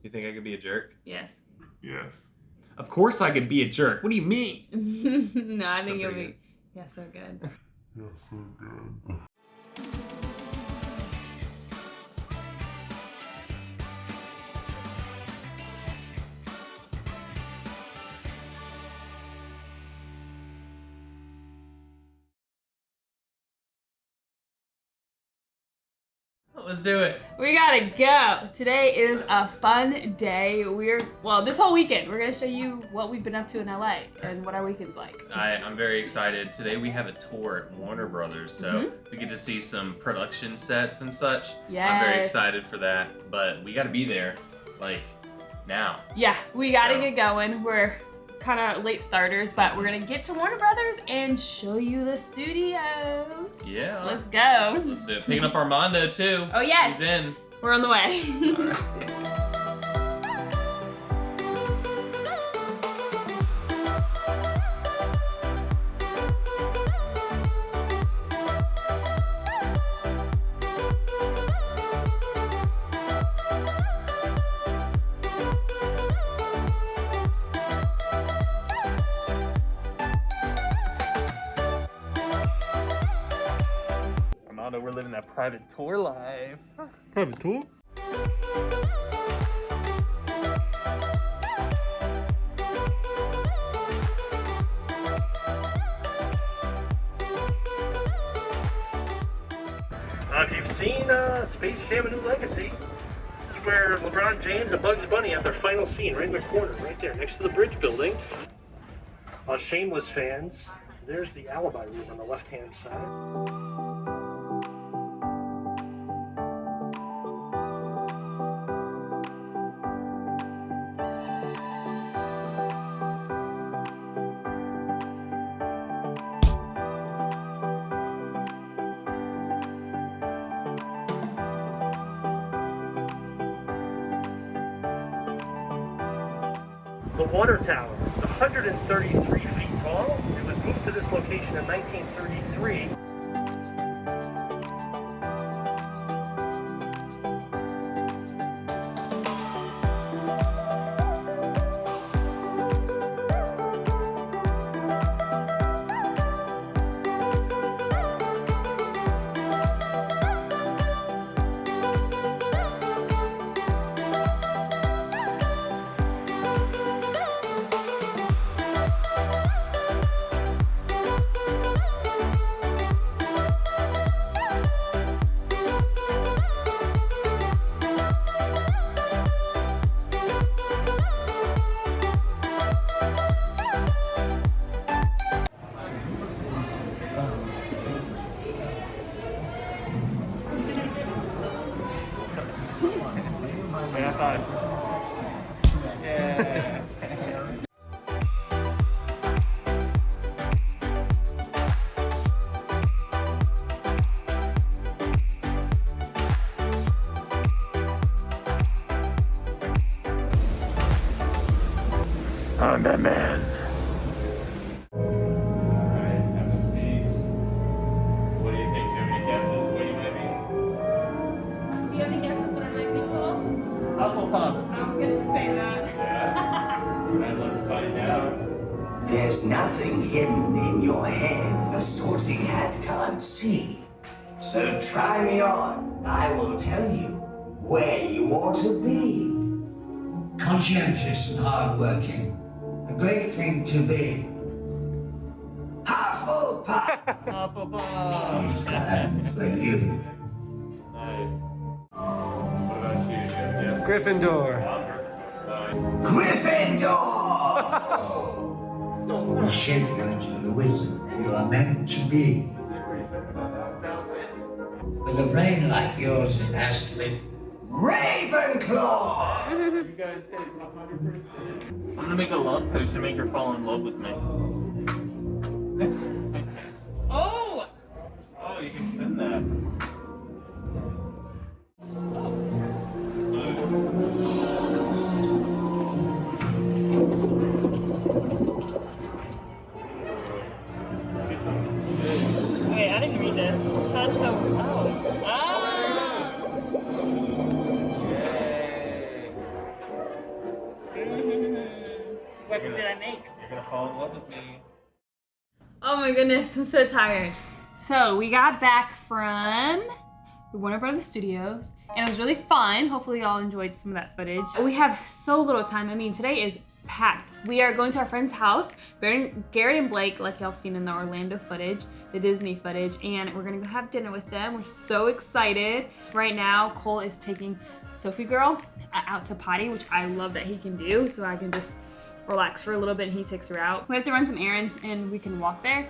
You think I could be a jerk? Yes. Yes. Of course I could be a jerk. What do you mean? No, I think you'll be. Yeah, so good. Yeah, so good. Let's do it. We gotta go. Today is a fun day. This whole weekend, we're gonna show you what we've been up to in LA and what our weekend's like. I'm very excited. Today we have a tour at Warner Brothers, so we get to see some production sets and such. Yes. I'm very excited for that, but we gotta be there, like, now. Yeah, we gotta get going. We're kind of late starters, but we're gonna get to Warner Brothers and show you the studios. Yeah. Let's go. Let's do it. Picking up Armando too. Oh yes. He's in. We're on the way. All right. We're living that private tour life. Private tour? If you've seen Space Jam: A New Legacy, this is where LeBron James and Bugs Bunny have their final scene, right in the corner, right there, next to the bridge building. Shameless fans, there's the alibi room on the left-hand side. The water tower is 133 feet tall. It was moved to this location in 1933. Yeah. I'm Batman. Alright, have a seat. What do you think? Do you have any guesses what you might be? Do you have any guesses what I might be called? Hufflepuff. I was gonna say that. Yeah. Alright, let's find out. There's nothing hidden in your head the sorting hat can't see. So try me on. I will tell you where you ought to be. Conscientious and hardworking. A great thing to be. Hufflepuff! Hufflepuff. It's time for you. Nice. What about you? Do you have a guess? Gryffindor. Gryffindor! The champion and the wizard you are meant to be. With a brain like yours, it has to be Ravenclaw! You guys hit 100%. I'm gonna make a love potion to make her fall in love with me. Oh! Oh, you can spin that. Wait, I didn't read this. Touch the. Oh. Ah! What did I make? You're gonna fall in love with me. Oh my goodness, I'm so tired. So we got back from the Warner Brothers Studios and it was really fun. Hopefully y'all enjoyed some of that footage. We have so little time. I mean, today is packed. We are going to our friend's house, Garrett and Blake, like y'all seen in the Orlando footage, the Disney footage, and we're gonna go have dinner with them. We're so excited. Right now, Cole is taking Sophie girl out to potty, which I love that he can do, so I can just relax for a little bit and he takes her out. We have to run some errands and we can walk there.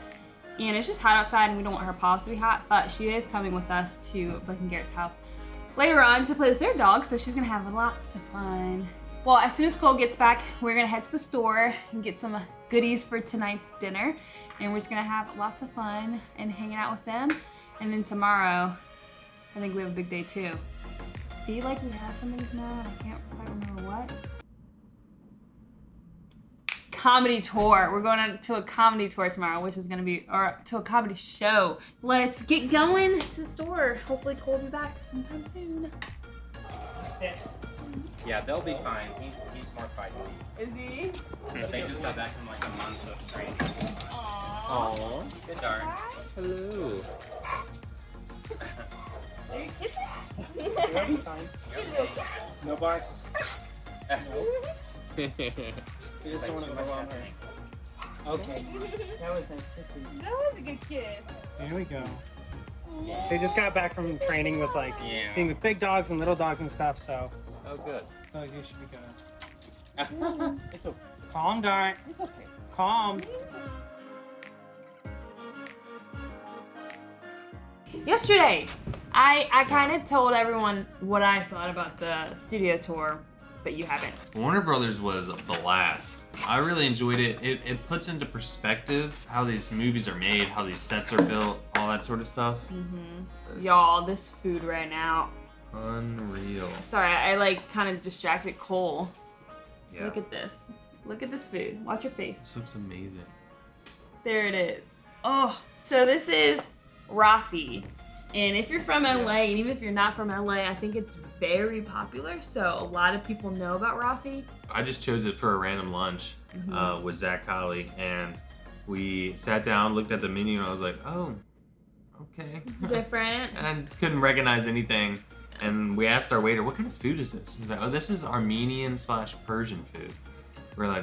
And it's just hot outside and we don't want her paws to be hot, but she is coming with us to Blake and Garrett's house later on to play with their dog, so she's gonna have lots of fun. Well, as soon as Cole gets back, we're gonna head to the store and get some goodies for tonight's dinner. And we're just gonna have lots of fun and hanging out with them. And then tomorrow, I think we have a big day too. I feel like we have something tomorrow, I can't quite remember what. Comedy tour. We're going on to a comedy tour tomorrow, which is gonna be, or to a comedy show. Let's get going to the store. Hopefully Cole will be back sometime soon. Yeah, they'll be fine. He's more feisty. Is he? But they just got back from like a month of training. Aww. Good darn. Hello. Are you kissing? You'll be fine. No barks. You just don't want to go on her. Okay. That was nice kisses. That was a good kiss. There we go. They just got back from training with like being with big dogs and little dogs and stuff, so. Oh, good. So you should be good. It's okay. Calm, Dart. It's okay. Calm. Yesterday, I kind of told everyone what I thought about the studio tour, but you haven't. Warner Brothers was a blast. I really enjoyed it. It puts into perspective how these movies are made, how these sets are built, all that sort of stuff. Y'all, this food right now. Unreal. Sorry, I like kind of distracted Cole. Yeah. Look at this. Look at this food. Watch your face. This looks amazing. There it is. Oh, so this is Rafi. And if you're from LA, and even if you're not from LA, I think it's very popular. So a lot of people know about Rafi. I just chose it for a random lunch with Zach Colley, and we sat down, looked at the menu, and I was like, oh, okay. It's different. And couldn't recognize anything. And we asked our waiter, what kind of food is this? He's like, oh, this is Armenian/Persian food. We're like,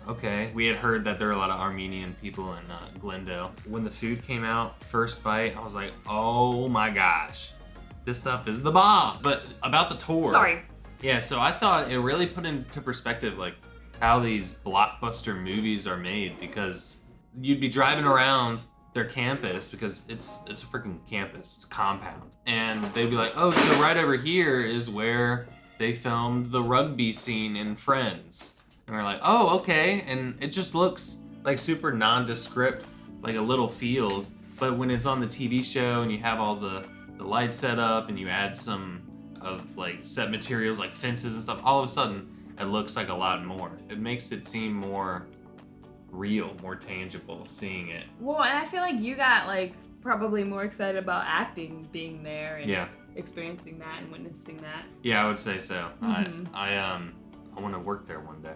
okay. We had heard that there are a lot of Armenian people in Glendale. When the food came out, first bite, I was like, oh my gosh, this stuff is the bomb. But about the tour. Sorry. Yeah, so I thought it really put into perspective like how these blockbuster movies are made, because you'd be driving around their campus, because it's a freaking campus, it's a compound, and they'd be like, oh, so right over here is where they filmed the rugby scene in Friends. And we're like, oh, okay. And it just looks like super nondescript, like a little field. But when it's on the TV show and you have all the lights set up and you add some of like set materials like fences and stuff, all of a sudden it looks like a lot more. It makes it seem more real, more tangible seeing it. Well, and I feel like you got like probably more excited about acting, being there and experiencing that and witnessing that. Yeah, I would say so. I want to work there one day.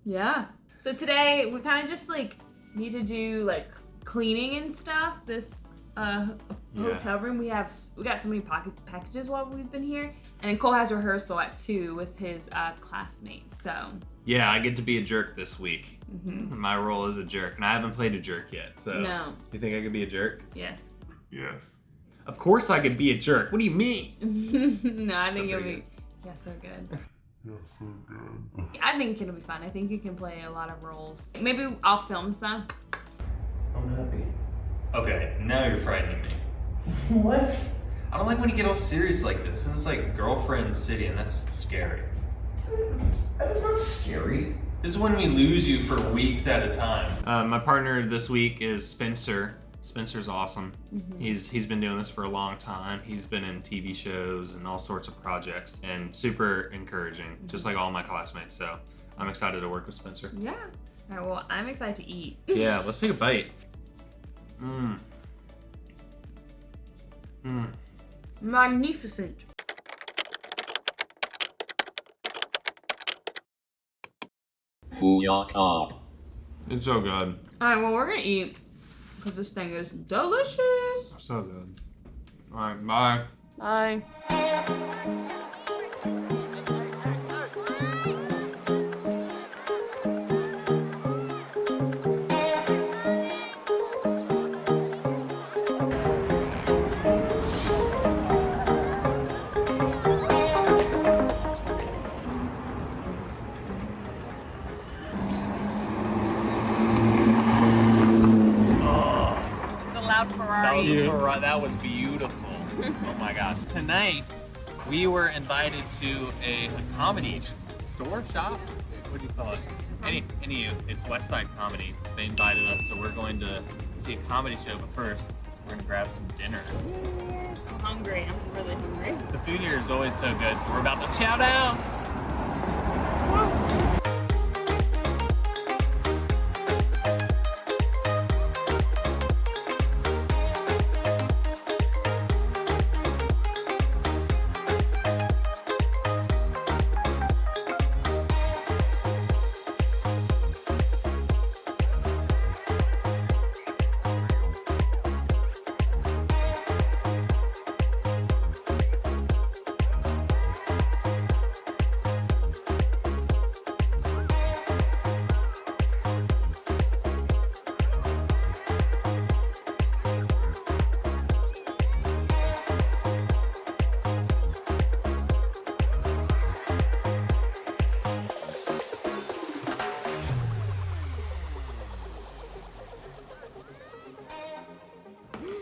Yeah. So today we kind of just like need to do like cleaning and stuff. This hotel room, we got so many packages while we've been here, and Cole has rehearsal at 2 with his classmates. So yeah, I get to be a jerk this week. My role is a jerk, and I haven't played a jerk yet. So no. You think I could be a jerk? Yes. Yes. Of course I could be a jerk. What do you mean? No, I think you'll be. Yeah, so good. Yeah, so good. I think it'll be fun. I think you can play a lot of roles. Maybe I'll film some. I'm happy. Okay, now you're frightening me. What? I don't like when you get all serious like this, and it's like girlfriend city, and that's scary. That is not scary. This is when we lose you for weeks at a time. My partner this week is Spencer. Spencer's awesome. He's been doing this for a long time. He's been in TV shows and all sorts of projects, and super encouraging, just like all my classmates. So I'm excited to work with Spencer. Yeah. All right, well, I'm excited to eat. Yeah, let's take a bite. Magnificent. Booyaka. It's so good. All right, well, we're gonna eat because this thing is delicious. So good. All right, bye. Bye. That was beautiful. Oh my gosh. Tonight, we were invited to a comedy store, shop? What do you call it? It's Westside Comedy. So they invited us, so we're going to see a comedy show, but first, we're gonna grab some dinner. I'm hungry. I'm really hungry. The food here is always so good, so we're about to chow down.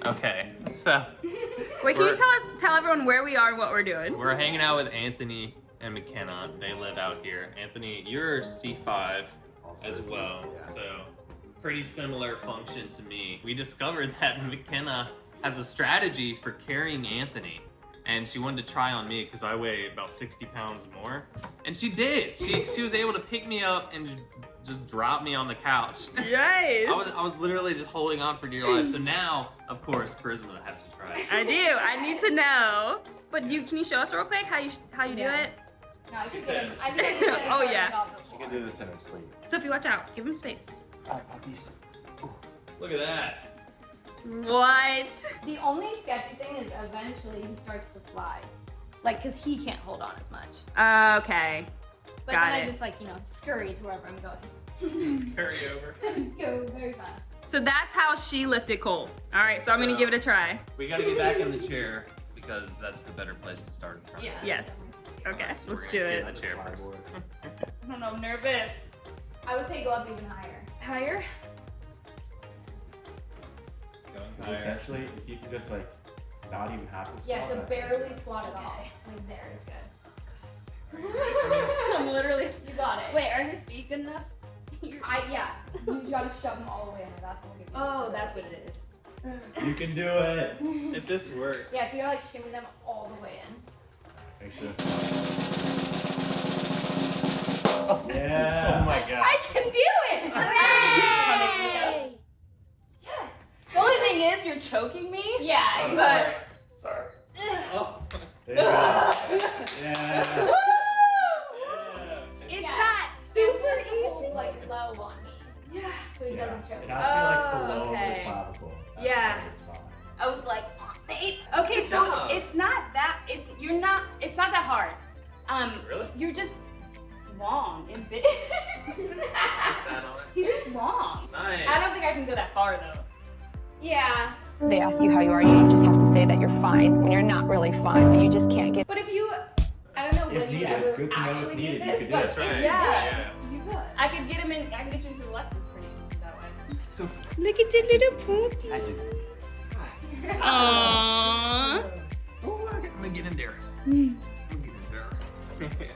Okay, so Wait, can you tell everyone where we are and what we're doing? we're hanging out with Anthony and McKenna. They live out here. Anthony, you're C5 as well, so pretty similar function to me. We discovered that McKenna has a strategy for carrying Anthony, and she wanted to try on me because I weigh about 60 pounds more, and she did. She was able to pick me up and just drop me on the couch. Yes. I was literally just holding on for dear life. So now, of course, Charisma has to try it. I do. I need to know. But can you show us real quick how you do it? No, I just said- Oh, yeah. You can do this in her sleep. Sophie, watch out. Give him space. Look at that. What? The only sketchy thing is eventually he starts to slide. Like, cause he can't hold on as much. Okay. But Got then I it. just like, scurry to wherever I'm going. Hurry over. I just go very fast. So that's how she lifted Cole. All right, so I'm gonna give it a try. We gotta get back in the chair because that's the better place to start from. Yeah. Yes. Okay, So let's we're do gonna it. sit in the chair first. I don't know, I'm nervous. I would say go up even higher. Higher? Going higher. Essentially, if you can just like not even have to squat. Yeah, so that's barely squat at all. Like there is good. I'm literally. You got it. Wait, are his feet good enough? Yeah. You gotta shove them all the way in there. That's what will give you the Oh, that's what stability. it is. You can do it. If this works. Yeah, so you gotta like shimmy them all the way in. Make sure this. Yeah. Oh my god. I can do it! Hooray! The only thing is, you're choking me. Yeah, But. Sorry. Oh. There you go. Yeah. It's Yeah. not super super easy. easy. Like low on me, Yeah. so he doesn't choke. It has to be like Oh, below okay. the clavicle. That's Yeah. how it's fine. I was like, okay, so job. it's not that. It's not that hard. Really? You're just long and big. Sat on it. He's just long. Nice. I don't think I can go that far though. Yeah, They ask you how you are, you just have to say that you're fine when you're not really fine, but you just can't get. but if you, I don't know If when you needed. ever Good to know if actually needed, need you this, could do but it. if That's right. you Yeah. did, you could. I could get him in. I can get you into the Lexus pretty easy that way. So Look at your little poopy. Aww. oh, I'm gonna get in there. I'm gonna get in there.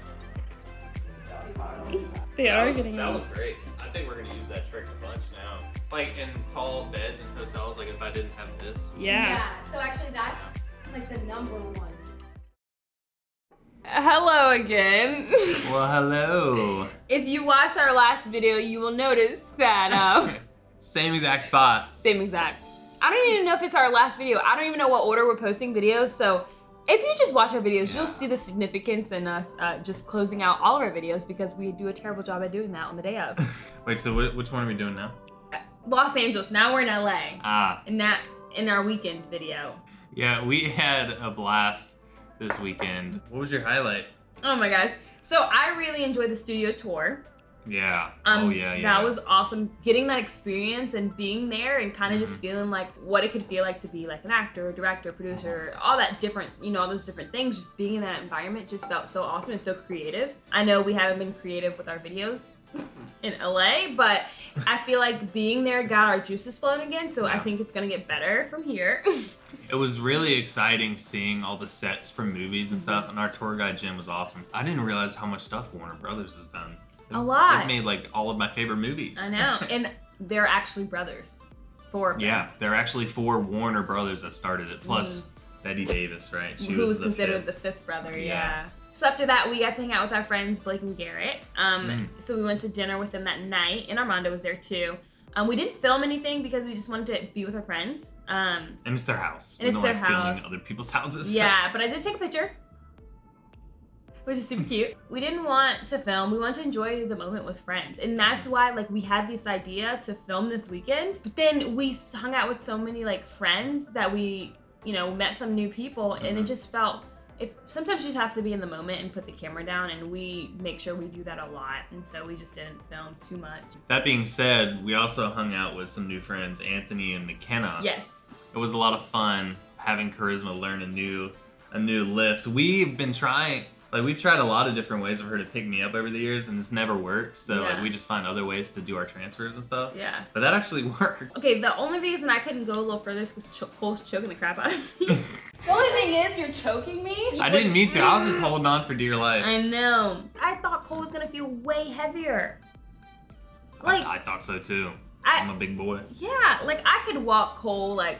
They are That was great. I think we're gonna use that trick a bunch now. Like in tall beds and hotels, like if I didn't have this. Yeah. So actually that's like the number one. Hello again. Well, hello. If you watched our last video, you will notice that Same exact spot. same exact. I don't even know if it's our last video. I don't even know what order we're posting videos, so If you just watch our videos, you'll see the significance in us just closing out all of our videos because we do a terrible job at doing that on the day of. Wait, so which one are we doing now? Los Angeles. Now we're in LA. Ah. And that in our weekend video. Yeah, we had a blast this weekend. What was your highlight? Oh my gosh. So I really enjoyed the studio tour. Yeah. That was awesome. Getting that experience and being there and kind of just feeling like what it could feel like to be like an actor, director, producer, all that different, you know, all those different things. Just being in that environment just felt so awesome and so creative. I know we haven't been creative with our videos in LA, but I feel like being there got our juices flowing again. So I think it's gonna get better from here. It was really exciting seeing all the sets from movies and stuff, and our tour guide Jim was awesome. I didn't realize how much stuff Warner Brothers has done. A lot. They've made like all of my favorite movies. I know, and they're actually brothers. 4 of them. Yeah, they're actually 4 Warner Brothers that started it, plus Betty Davis, right? Who was considered the 5th brother, yeah. So after that, we got to hang out with our friends Blake and Garrett. So we went to dinner with them that night, and Armando was there too. We didn't film anything because we just wanted to be with our friends. And it's their house. And it's their house. Filming other people's houses. Yeah, but I did take a picture, which is super cute. We didn't want to film, we wanted to enjoy the moment with friends. And that's why like we had this idea to film this weekend, but then we hung out with so many like friends that we, you know, met some new people and it just felt, sometimes you just have to be in the moment and put the camera down, and we make sure we do that a lot, and so we just didn't film too much. That being said, we also hung out with some new friends, Anthony and McKenna. Yes. It was a lot of fun having Charisma learn a new lift. We've been trying, like we've tried a lot of different ways of her to pick me up over the years, and it's never worked. So like we just find other ways to do our transfers and stuff. Yeah. But that actually worked. Okay, the only reason I couldn't go a little further is because Cole's choking the crap out of me. The only thing is, you're choking me. I didn't mean to. I was just holding on for dear life. I know. I thought Cole was gonna feel way heavier. Like I thought so too. I'm a big boy. Yeah, like I could walk Cole like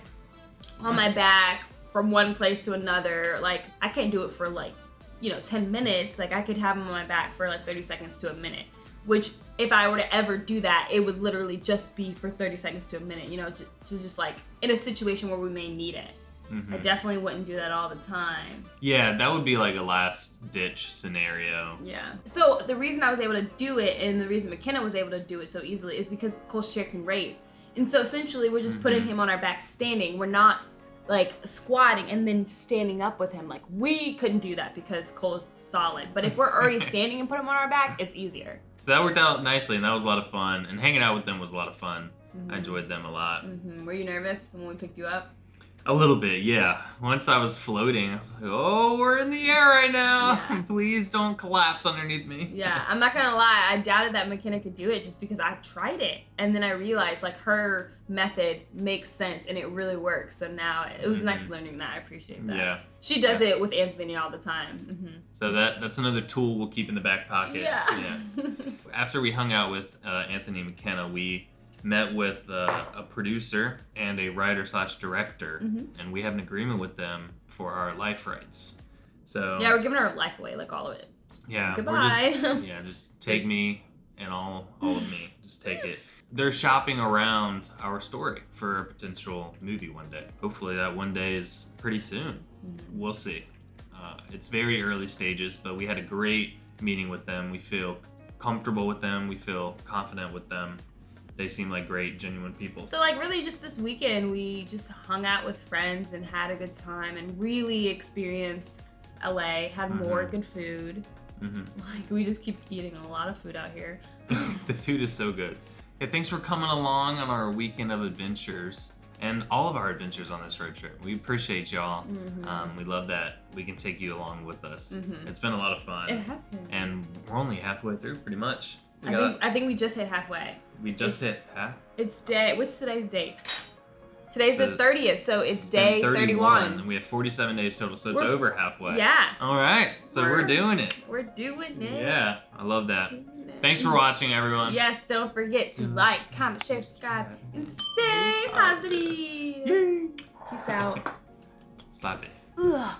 on my back from one place to another. Like I can't do it for like, you know, 10 minutes. Like I could have him on my back for like 30 seconds to a minute, which if I were to ever do that, it would literally just be for 30 seconds to a minute, you know, to just like in a situation where we may need it. I definitely wouldn't do that all the time. Yeah, that would be like a last ditch scenario. Yeah. So the reason I was able to do it and the reason McKenna was able to do it so easily is because Cole's chair can raise. And so essentially we're just putting him on our back standing. We're not like squatting and then standing up with him. Like we couldn't do that because Cole's solid. But if we're already standing and put him on our back, it's easier. So that worked out nicely, and that was a lot of fun. And hanging out with them was a lot of fun. I enjoyed them a lot. Were you nervous when we picked you up? A little bit, yeah. Once I was floating, I was like, oh, we're in the air right now. Yeah. Please don't collapse underneath me. Yeah, I'm not gonna lie. I doubted that McKenna could do it just because I tried it. And then I realized like her method makes sense and it really works. So now it was nice learning that. I appreciate that. Yeah. She does it with Anthony all the time. So that's another tool we'll keep in the back pocket. Yeah. After we hung out with Anthony and McKenna, we met with a producer and a writer/director, and we have an agreement with them for our life rights. So yeah, we're giving our life away, like all of it. Yeah. Goodbye. Just take me and all of me. Just take it. They're shopping around our story for a potential movie one day. Hopefully that one day is pretty soon. We'll see. It's very early stages, but we had a great meeting with them. We feel comfortable with them. We feel confident with them. They seem like great, genuine people. So like really just this weekend, we just hung out with friends and had a good time and really experienced LA, had more good food. Like we just keep eating a lot of food out here. The food is so good. Hey, thanks for coming along on our weekend of adventures and all of our adventures on this road trip. We appreciate y'all. We love that we can take you along with us. It's been a lot of fun. It has been. And we're only halfway through pretty much. I think we just hit halfway. We just hit half? What's today's date? Today's the 30th, so it's day 31. And we have 47 days total, so it's over halfway. Yeah. All right, so we're doing it. We're doing it. Yeah, I love that. Thanks for watching, everyone. Yes, don't forget to like, comment, share, subscribe, and stay positive. Peace out. Slap it. Ugh.